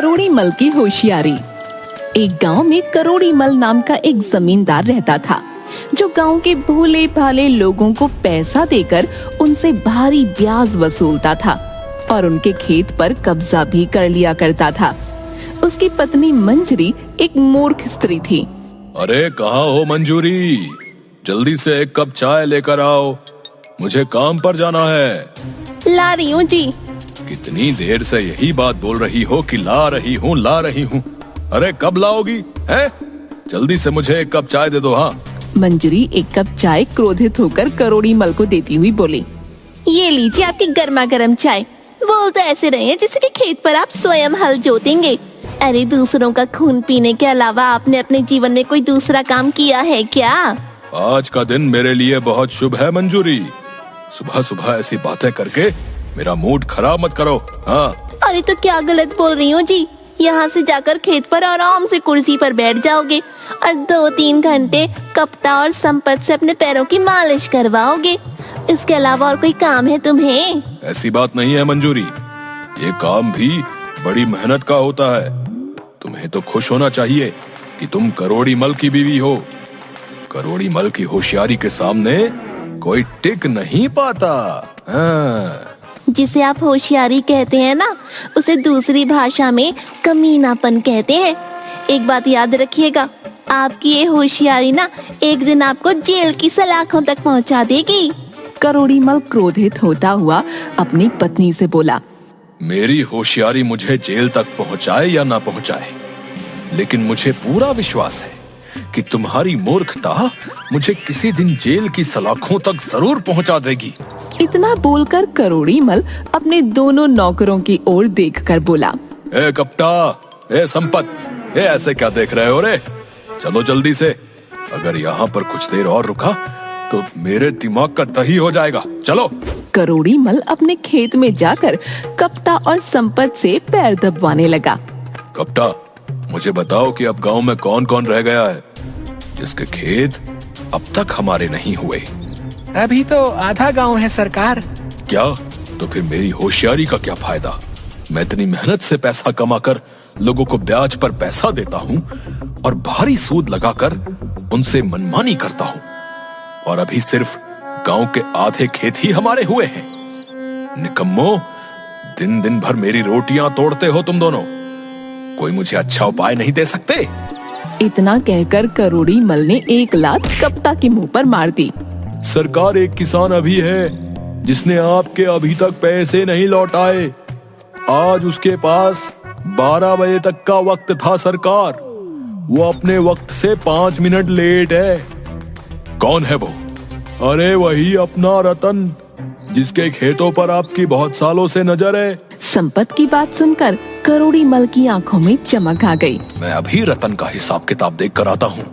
करोड़ी मल की होशियारी। एक गांव में करोड़ी मल नाम का एक जमींदार रहता था, जो गांव के भोले भाले लोगों को पैसा देकर उनसे भारी ब्याज वसूलता था और उनके खेत पर कब्जा भी कर लिया करता था। उसकी पत्नी मंजरी एक मूर्ख स्त्री थी। अरे कहाँ हो मंजूरी, जल्दी से एक कप चाय लेकर आओ, मुझे काम पर जाना है। ला रही हूँ जी। कितनी देर से यही बात बोल रही हो कि ला रही हूँ ला रही हूँ। अरे कब लाओगी हैं? जल्दी से मुझे एक कप चाय दे दो। हाँ। मंजरी एक कप चाय क्रोधित होकर करोड़ी मल को देती हुई बोली, ये लीजिए आपकी गर्मा गर्म चाय। बोल तो ऐसे रहे हैं जैसे कि खेत पर आप स्वयं हल जोतेंगे। अरे दूसरों का खून पीने के अलावा आपने अपने जीवन में कोई दूसरा काम किया है क्या? आज का दिन मेरे लिए बहुत शुभ है मंजूरी, सुबह सुबह ऐसी बातें करके मेरा मूड खराब मत करो। हाँ। अरे तो क्या गलत बोल रही हूँ जी? यहाँ से जाकर खेत पर आराम से कुर्सी पर बैठ जाओगे और 2-3 घंटे कपटा और संपत से अपने पैरों की मालिश करवाओगे। इसके अलावा और कोई काम है तुम्हें? ऐसी बात नहीं है मंजूरी, ये काम भी बड़ी मेहनत का होता है। तुम्हें तो खुश होना चाहिए कि तुम करोड़ी मल की बीवी हो। करोड़ी मल की होशियारी के सामने कोई टिक नहीं पाता। हाँ। जिसे आप होशियारी कहते हैं ना, उसे दूसरी भाषा में कमीनापन कहते हैं। एक बात याद रखिएगा, आपकी ये होशियारी ना एक दिन आपको जेल की सलाखों तक पहुंचा देगी। करोड़ी मल क्रोधित होता हुआ अपनी पत्नी से बोला, मेरी होशियारी मुझे जेल तक पहुंचाए या ना पहुंचाए, लेकिन मुझे पूरा विश्वास है कि तुम्हारी मूर्खता मुझे किसी दिन जेल की सलाखों तक जरूर पहुंचा देगी। इतना बोलकर करोड़ी मल अपने दोनों नौकरों की ओर देखकर बोला, ए कपटा, ए संपत, ए ऐसे क्या देख रहे हो रे? चलो जल्दी से, अगर यहाँ पर कुछ देर और रुका तो मेरे दिमाग का दही हो जाएगा। चलो। करोड़ी मल अपने खेत में जाकर कपटा और संपत से पैर दबवाने लगा। कपटा, मुझे बताओ कि अब गांव में कौन कौन रह गया है जिसके खेत अब तक हमारे नहीं हुए? अभी तो आधा गांव है सरकार। क्या? तो फिर मेरी होशियारी का क्या फायदा? मैं इतनी मेहनत से पैसा कमाकर लोगों को ब्याज पर पैसा देता हूँ और भारी सूद लगाकर उनसे मनमानी करता हूँ, और अभी सिर्फ गांव के आधे खेत ही हमारे हुए हैं। निकम्मो, दिन दिन भर मेरी रोटियां तोड़ते हो तुम दोनों। कोई मुझे अच्छा उपाय नहीं दे सकते? इतना कहकर करोड़ी मल ने एक लात कपटा के मुंह पर मार दी। सरकार, एक किसान अभी है जिसने आपके अभी तक पैसे नहीं लौटाए। आज उसके पास 12 बजे तक का वक्त था सरकार, वो अपने वक्त से 5 मिनट लेट है। कौन है वो? अरे वही अपना रतन, जिसके खेतों पर आपकी बहुत सालों से नजर है। संपत की बात सुनकर करोड़ी मल की आंखों में चमक आ गई। मैं अभी रतन का हिसाब किताब देख कर आता हूँ,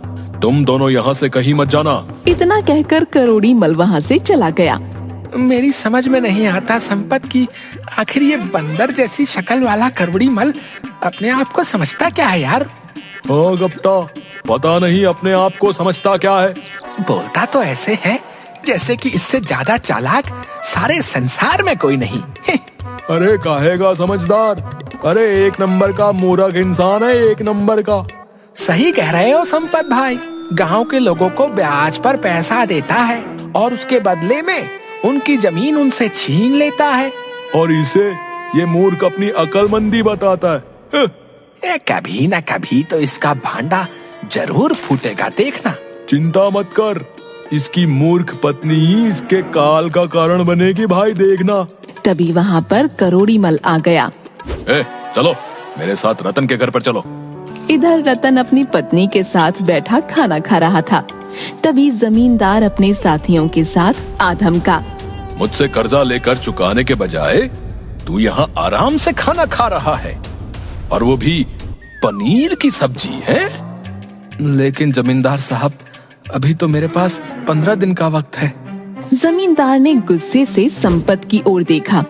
तुम दोनों यहाँ से कहीं मत जाना। इतना कहकर करोड़ी मल वहाँ से चला गया। मेरी समझ में नहीं आता संपत की, आखिर ये बंदर जैसी शक्ल वाला करोड़ी मल अपने आप को समझता क्या है यार? हाँ गप्ता, पता नहीं अपने आप को समझता क्या है। बोलता तो ऐसे है जैसे कि इससे ज्यादा चालाक सारे संसार में कोई नहीं। अरे काहेगा समझदार, अरे एक नंबर का मूर्ख इंसान है, एक नंबर का। सही कह रहे हो संपत भाई, गांव के लोगों को ब्याज पर पैसा देता है और उसके बदले में उनकी जमीन उनसे छीन लेता है, और इसे ये मूर्ख अपनी अक्लमंदी बताता है। कभी न कभी तो इसका भांडा जरूर फूटेगा, देखना। चिंता मत कर, इसकी मूर्ख पत्नी ही इसके काल का कारण बनेगी भाई, देखना। तभी वहाँ पर करोड़ी मल आ गया। चलो मेरे साथ रतन के घर पर चलो। इधर रतन अपनी पत्नी के साथ बैठा खाना खा रहा था। तभी जमींदार अपने साथियों के साथ आधम का, मुझसे कर्जा लेकर चुकाने के बजाय तू यहाँ आराम से खाना खा रहा है, और वो भी पनीर की सब्जी है। लेकिन जमींदार साहब, अभी तो मेरे पास 15 दिन का वक्त है। जमींदार ने गुस्से से संपत की ओर देखा।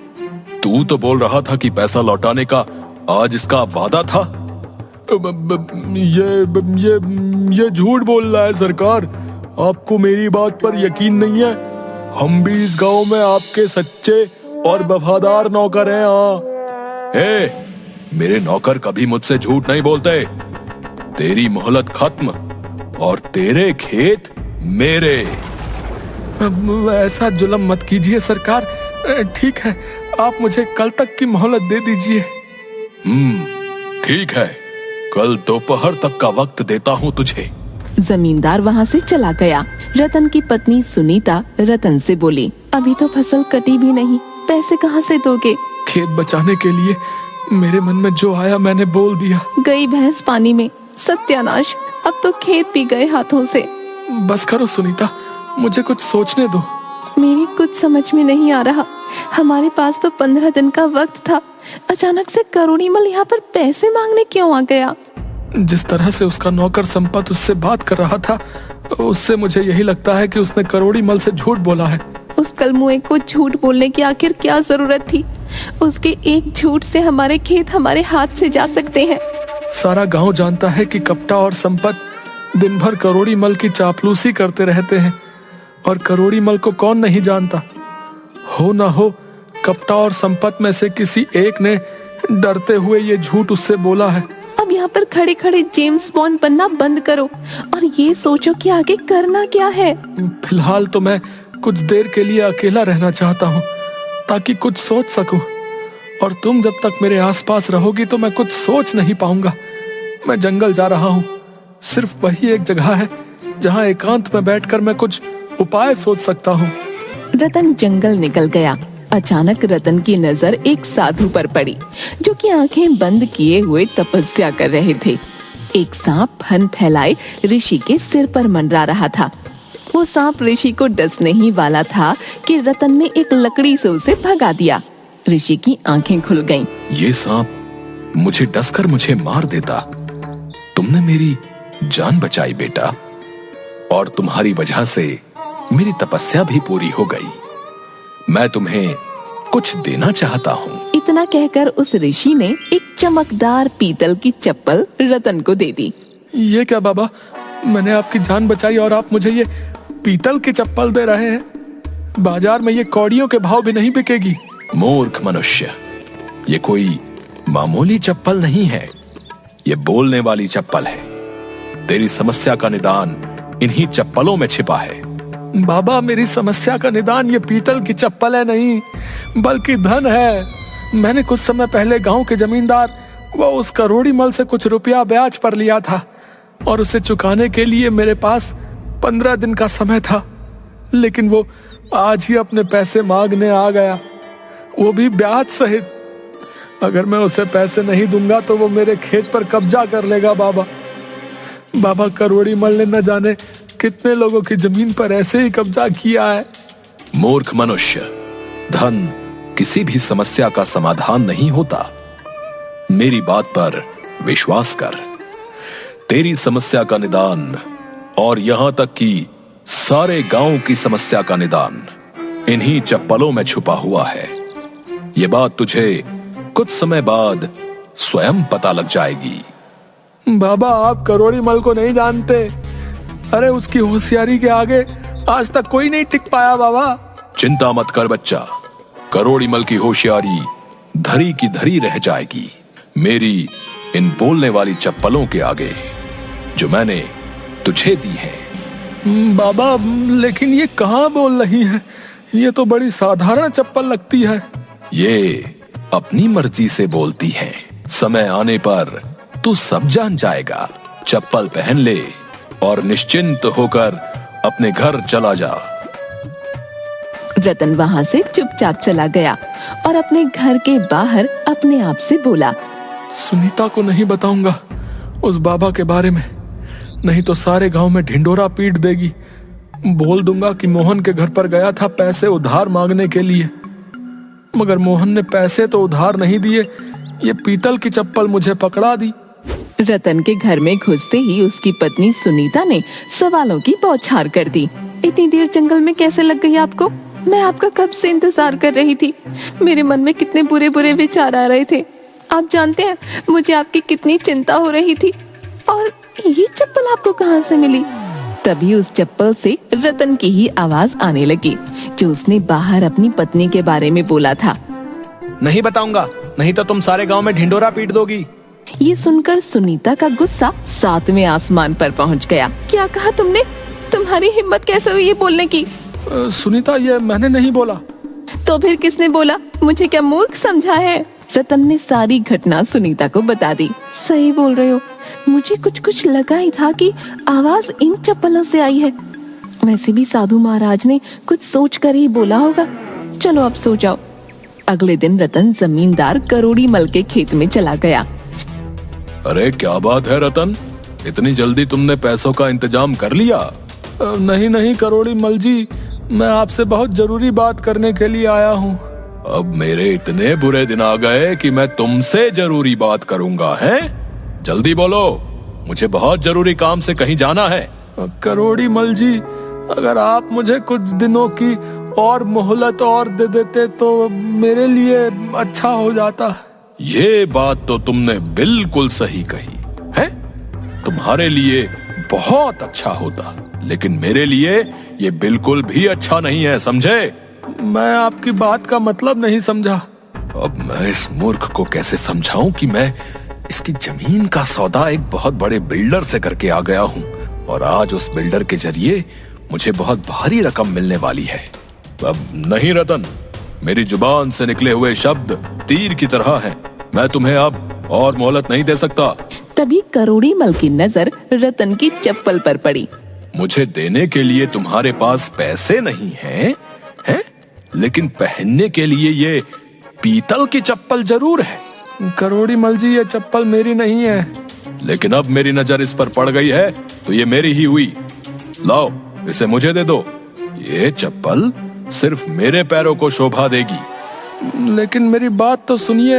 तू तो बोल रहा था कि पैसा लौटाने का आज इसका वादा था। ये झूठ बोल रहा है सरकार, आपको मेरी बात पर यकीन नहीं है। हम भी इस गांव में आपके सच्चे और वफादार नौकर हैं। हाँ, मेरे नौकर कभी मुझसे झूठ नहीं बोलते। तेरी मोहलत खत्म और तेरे खेत मेरे। ऐसा जुल्म मत कीजिए सरकार। ठीक है, आप मुझे कल तक की मोहलत दे दीजिए। ठीक है, कल दोपहर तक का वक्त देता हूँ तुझे। जमींदार वहाँ से चला गया। रतन की पत्नी सुनीता रतन से बोली, अभी तो फसल कटी भी नहीं, पैसे कहाँ से दोगे? खेत बचाने के लिए मेरे मन में जो आया मैंने बोल दिया। गई भैंस पानी में, सत्यानाश, अब तो खेत भी गए हाथों से। बस करो सुनीता, मुझे कुछ सोचने दो। मेरी कुछ समझ में नहीं आ रहा। हमारे पास तो 15 दिन का वक्त था, अचानक से करोड़ीमल यहाँ पर पैसे मांगने क्यों आ गया? जिस तरह से उसका नौकर संपत उससे बात कर रहा था, उससे मुझे यही लगता है कि उसने करोड़ीमल से झूठ बोला है। उस कलमुए को झूठ बोलने की आखिर क्या जरूरत थी? उसके एक झूठ से हमारे खेत हमारे हाथ से जा सकते हैं। सारा गांव जानता है कि कपटा और संपत दिन भर करोड़ीमल की चापलूसी करते रहते हैं, और करोड़ीमल को कौन नहीं जानता। हो ना हो कपटा और संपत में से किसी एक ने डरते हुए ये झूठ उससे बोला है। अब यहाँ पर खड़े खड़े जेम्स बॉन्ड बनना बंद करो और ये सोचो कि आगे करना क्या है। फिलहाल तो मैं कुछ देर के लिए अकेला रहना चाहता हूँ, ताकि कुछ सोच सकूं। और तुम जब तक मेरे आसपास रहोगी तो मैं कुछ सोच नहीं पाऊंगा। मैं जंगल जा रहा हूँ, सिर्फ वही एक जगह है जहाँ एकांत में बैठकर मैं कुछ उपाय सोच सकता हूँ। रतन जंगल निकल गया। अचानक रतन की नजर एक साधु पर पड़ी, जो कि आंखें बंद किए हुए तपस्या कर रहे थे। एक सांप फन फैलाए ऋषि के सिर पर मंडरा रहा था। वो सांप ऋषि को डसने ही वाला था कि रतन ने एक लकड़ी से उसे भगा दिया। ऋषि की आंखें खुल गईं। ये सांप मुझे डसकर मुझे मार देता। तुमने मेरी जान बचाई बेटा, और तुम्हारी वजह से मेरी तपस्या भी पूरी हो गई। मैं तुम्हें कुछ देना चाहता हूँ। इतना कहकर उस ऋषि ने एक चमकदार पीतल की चप्पल रतन को दे दी। ये क्या बाबा, मैंने आपकी जान बचाई और आप मुझे ये पीतल की चप्पल दे रहे हैं? बाजार में ये कौड़ियों के भाव भी नहीं बिकेगी। मूर्ख मनुष्य, ये कोई मामूली चप्पल नहीं है, ये बोलने वाली चप्पल है। तेरी समस्या का निदान इन्हीं चप्पलों में छिपा है। बाबा, मेरी समस्या का निदान ये पीतल की चप्पल है नहीं, बल्कि धन है। मैंने कुछ समय पहले गांव के जमींदार व उस करोड़ीमल से कुछ रुपया ब्याज पर लिया था, और उसे चुकाने के लिए मेरे पास 15 दिन का समय था। लेकिन वो आज ही अपने पैसे मांगने आ गया, वो भी ब्याज सहित। अगर मैं उसे पैसे नहीं दूंगा तो वो मेरे खेत पर कब्जा कर लेगा। बाबा, करोड़ीमल ने न जाने कितने लोगों की जमीन पर ऐसे ही कब्जा किया है। मूर्ख मनुष्य, धन किसी भी समस्या का समाधान नहीं होता। मेरी बात पर विश्वास कर। तेरी समस्या का निदान, और यहां तक कि सारे गांव की समस्या का निदान, इन्हीं चप्पलों में छुपा हुआ है। ये बात तुझे कुछ समय बाद स्वयं पता लग जाएगी। बाबा, आप करोड़ीमल को नहीं जानते। अरे, उसकी होशियारी के आगे आज तक कोई नहीं टिक पाया। बाबा, चिंता मत कर बच्चा, करोड़ीमल की होशियारी धरी की धरी रह जाएगी मेरी इन बोलने वाली चप्पलों के आगे, जो मैंने तुझे दी है। बाबा, लेकिन ये कहाँ बोल रही है? ये तो बड़ी साधारण चप्पल लगती है। ये अपनी मर्जी से बोलती है। समय आने पर तू सब जान जाएगा। चप्पल पहन ले और निश्चिंत होकर अपने घर चला जा। रतन वहाँ से चुपचाप चला गया और अपने घर के बाहर अपने आप से बोला, सुनीता को नहीं बताऊंगा उस बाबा के बारे में, नहीं तो सारे गांव में ढिंडोरा पीट देगी। बोल दूंगा कि मोहन के घर पर गया था पैसे उधार मांगने के लिए, मगर मोहन ने पैसे तो उधार नहीं दिए, ये पीतल की चप्पल मुझे पकड़ा दी। रतन के घर में घुसते ही उसकी पत्नी सुनीता ने सवालों की बौछार कर दी। इतनी देर जंगल में कैसे लग गई आपको? मैं आपका कब से इंतजार कर रही थी। मेरे मन में कितने बुरे बुरे विचार आ रहे थे। आप जानते हैं मुझे आपकी कितनी चिंता हो रही थी। और ये चप्पल आपको कहाँ से मिली? तभी उस चप्पल से रतन की ही आवाज आने लगी, जो उसने बाहर अपनी पत्नी के बारे में बोला था। नहीं बताऊंगा, नहीं तो तुम सारे गांव में ढिंडोरा पीट दोगी। ये सुनकर सुनीता का गुस्सा 7वें आसमान पर पहुंच गया। क्या कहा तुमने? तुम्हारी हिम्मत कैसे हुई ये बोलने की? सुनीता, ये मैंने नहीं बोला। तो फिर किसने बोला? मुझे क्या मूर्ख समझा है? रतन ने सारी घटना सुनीता को बता दी। सही बोल रहे हो, मुझे कुछ लगा ही था कि आवाज इन चप्पलों से आई है। वैसे भी साधु महाराज ने कुछ सोच कर ही बोला होगा। चलो अब सो जाओ। अगले दिन रतन जमींदार करोड़ी मल के खेत में चला गया। अरे क्या बात है रतन, इतनी जल्दी तुमने पैसों का इंतजाम कर लिया? नहीं करोड़ी मल जी, मैं आपसे बहुत जरूरी बात करने के लिए आया हूँ। अब मेरे इतने बुरे दिन आ गए कि मैं तुमसे जरूरी बात करूंगा, हैं? जल्दी बोलो, मुझे बहुत जरूरी काम से कहीं जाना है। करोड़ी मल जी, अगर आप मुझे कुछ दिनों की और मोहलत और दे देते तो मेरे लिए अच्छा हो जाता। ये बात तो तुमने बिल्कुल सही कही है। तुम्हारे लिए बहुत अच्छा होता, लेकिन मेरे लिए ये बिल्कुल भी अच्छा नहीं है, समझे? मैं आपकी बात का मतलब नहीं समझा। अब मैं इस मूर्ख को कैसे समझाऊं कि मैं इसकी जमीन का सौदा एक बहुत बड़े बिल्डर से करके आ गया हूं और आज उस बिल्डर के जरिए मुझे बहुत भारी रकम मिलने वाली है। अब नहीं रतन, मेरी जुबान से निकले हुए शब्द तीर की तरह हैं। मैं तुम्हें अब और मोहलत नहीं दे सकता। तभी करोड़ी मल की नजर रतन की चप्पल पर पड़ी। मुझे देने के लिए तुम्हारे पास पैसे नहीं हैं, हैं? लेकिन पहनने के लिए ये पीतल की चप्पल जरूर है। करोड़ी मल जी, ये चप्पल मेरी नहीं है। लेकिन अब मेरी नजर इस पर पड़ गई है तो ये मेरी ही हुई। लाओ, इसे मुझे दे दो। ये चप्पल सिर्फ मेरे पैरों को शोभा देगी। लेकिन मेरी बात तो सुनिए,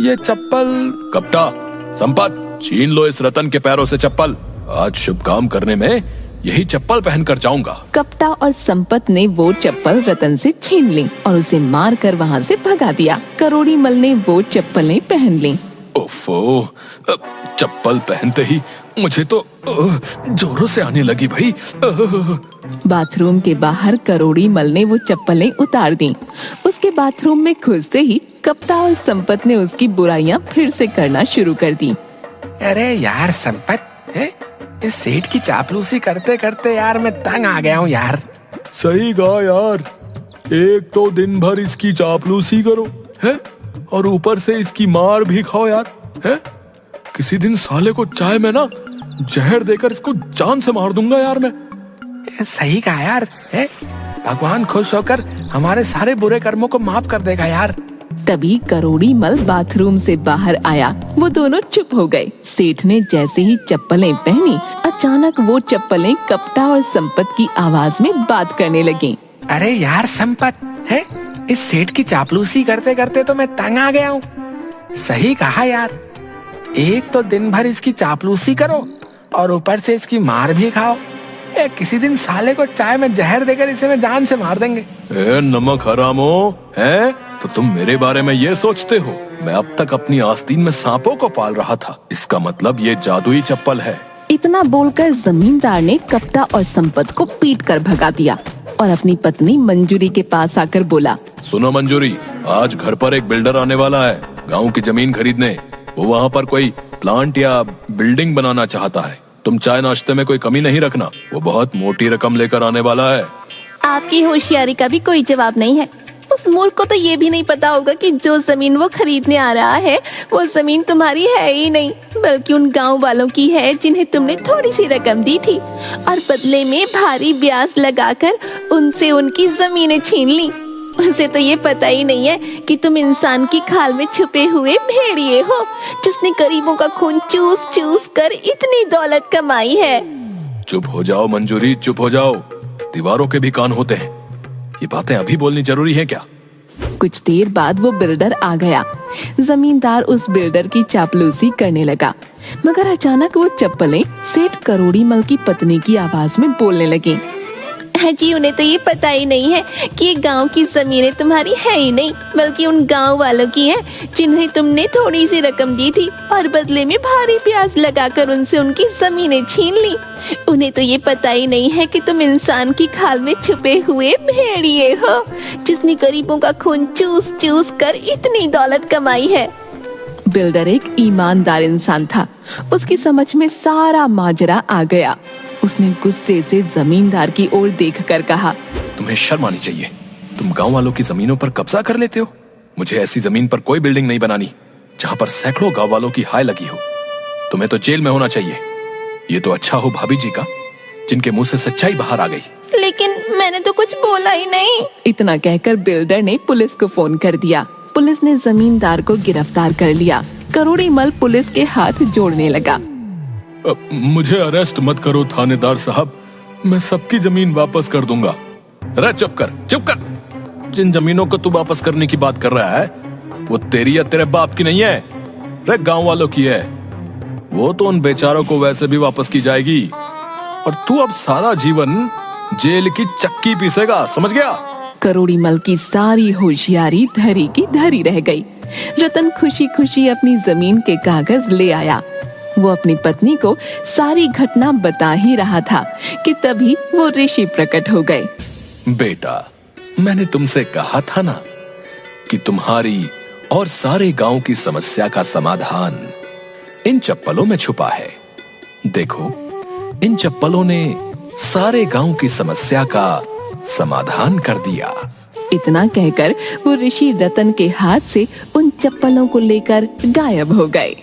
ये चप्पल। कपटा, संपत, छीन लो इस रतन के पैरों से चप्पल। आज शुभ काम करने में यही चप्पल पहनकर जाऊंगा। कपटा और संपत ने वो चप्पल रतन से छीन ली और उसे मार कर वहाँ से भगा दिया। करोड़ी मल ने वो चप्पलें पहन ली। ओफो, चप्पल पहनते ही मुझे तो जोरों से आने लगी भाई। बाथरूम के बाहर करोड़ी मल ने वो चप्पलें उतार दी। उसके बाथरूम में घुसते ही कपटा और संपत ने उसकी बुराइयां फिर से करना शुरू कर दी। अरे यार संपत, इस सेठ की चापलूसी करते करते यार मैं तंग आ गया हूँ यार। सही कहा यार, एक तो दिन भर इसकी चापलूसी करो है और ऊपर से इसकी मार भी खाओ यार, है? किसी दिन साले को चाय में ना जहर देकर इसको जान से मार दूंगा यार मैं। सही कहा यार, है? भगवान खुश होकर हमारे सारे बुरे कर्मों को माफ कर देगा यार। तभी करोड़ी मल बाथरूम से बाहर आया। वो दोनों चुप हो गए। सेठ ने जैसे ही चप्पलें पहनी, अचानक वो चप्पलें कपटा और संपत की आवाज में बात करने लगी। अरे यार संपत, है? इस सेठ की चापलूसी करते करते तो मैं तंग आ गया हूँ। सही कहा यार, एक तो दिन भर इसकी चापलूसी करो और ऊपर से इसकी मार भी खाओ। किसी दिन साले को चाय में जहर देकर इसे मैं जान से मार देंगे। नमक हरामो, है? तो तुम मेरे बारे में ये सोचते हो? मैं अब तक अपनी आस्तीन में सांपों को पाल रहा था। इसका मतलब ये जादुई चप्पल है। इतना बोलकर जमींदार ने कपटा और संपत को पीट कर भगा दिया और अपनी पत्नी मंजूरी के पास आकर बोला, सुनो मंजूरी, आज घर पर एक बिल्डर आने वाला है गांव की जमीन खरीदने। वो वहाँ पर कोई प्लांट या बिल्डिंग बनाना चाहता है। तुम चाय नाश्ते में कोई कमी नहीं रखना, वो बहुत मोटी रकम लेकर आने वाला है। आपकी होशियारी का भी कोई जवाब नहीं है। उस मूर्ख को तो ये भी नहीं पता होगा कि जो जमीन वो खरीदने आ रहा है वो जमीन तुम्हारी है ही नहीं, बल्कि उन गांव वालों की है जिन्हें तुमने थोड़ी सी रकम दी थी और बदले में भारी ब्याज लगाकर उनसे उनकी जमीनें छीन ली। उसे तो ये पता ही नहीं है कि तुम इंसान की खाल में छुपे हुए भेड़िए हो, जिसने गरीबों का खून चूस चूस कर इतनी दौलत कमाई है। चुप हो जाओ मंजूरी, चुप हो जाओ। दीवारों के भी कान होते हैं। ये बातें अभी बोलनी जरूरी है क्या? कुछ देर बाद वो बिल्डर आ गया। जमींदार उस बिल्डर की चापलूसी करने लगा, मगर अचानक वो चप्पलें सेठ करोड़ी मल की पत्नी की आवाज में बोलने लगी। जी उन्हें तो ये पता ही नहीं है कि ये गांव की जमीनें तुम्हारी है ही नहीं, बल्कि उन गांव वालों की हैं जिन्हें तुमने थोड़ी सी रकम दी थी और बदले में भारी ब्याज लगाकर उनसे उनकी जमीनें छीन ली। उन्हें तो ये पता ही नहीं है कि तुम इंसान की खाल में छुपे हुए भेड़िए हो, जिसने गरीबों का खून चूस चूस कर इतनी दौलत कमाई है। बिल्डर एक ईमानदार इंसान था। उसकी समझ में सारा माजरा आ गया। उसने गुस्से से जमींदार की ओर देखकर कहा, तुम्हें शर्म आनी चाहिए। तुम गांव वालों की जमीनों पर कब्जा कर लेते हो। मुझे ऐसी जमीन पर कोई बिल्डिंग नहीं बनानी जहां पर सैकड़ों गांव वालों की हाय लगी हो। तुम्हें तो जेल में होना चाहिए। ये तो अच्छा हो भाभी जी का, जिनके मुंह से सच्चाई बाहर आ गई। लेकिन मैंने तो कुछ बोला ही नहीं। इतना कहकर बिल्डर ने पुलिस को फोन कर दिया। पुलिस ने जमींदार को गिरफ्तार कर लिया। करोड़ी मल पुलिस के हाथ जोड़ने लगा। मुझे अरेस्ट मत करो थानेदार साहब, मैं सबकी जमीन वापस कर दूंगा। अरे चुप कर, चुप कर। जिन जमीनों को तू वापस करने की बात कर रहा है वो तेरी या तेरे बाप की नहीं है, रे गांव वालों की है। वो तो उन बेचारों को वैसे भी वापस की जाएगी और तू अब सारा जीवन जेल की चक्की पीसेगा, समझ गया? करोड़ी मल की सारी होशियारी धरी की धरी रह गई। रतन खुशी खुशी अपनी जमीन के कागज ले आया। वो अपनी पत्नी को सारी घटना बता ही रहा था कि तभी वो ऋषि प्रकट हो गए। बेटा, मैंने तुमसे कहा था ना कि तुम्हारी और सारे गांव की समस्या का समाधान इन चप्पलों में छुपा है। देखो, इन चप्पलों ने सारे गांव की समस्या का समाधान कर दिया। इतना कहकर वो ऋषि रतन के हाथ से उन चप्पलों को लेकर गायब हो गए।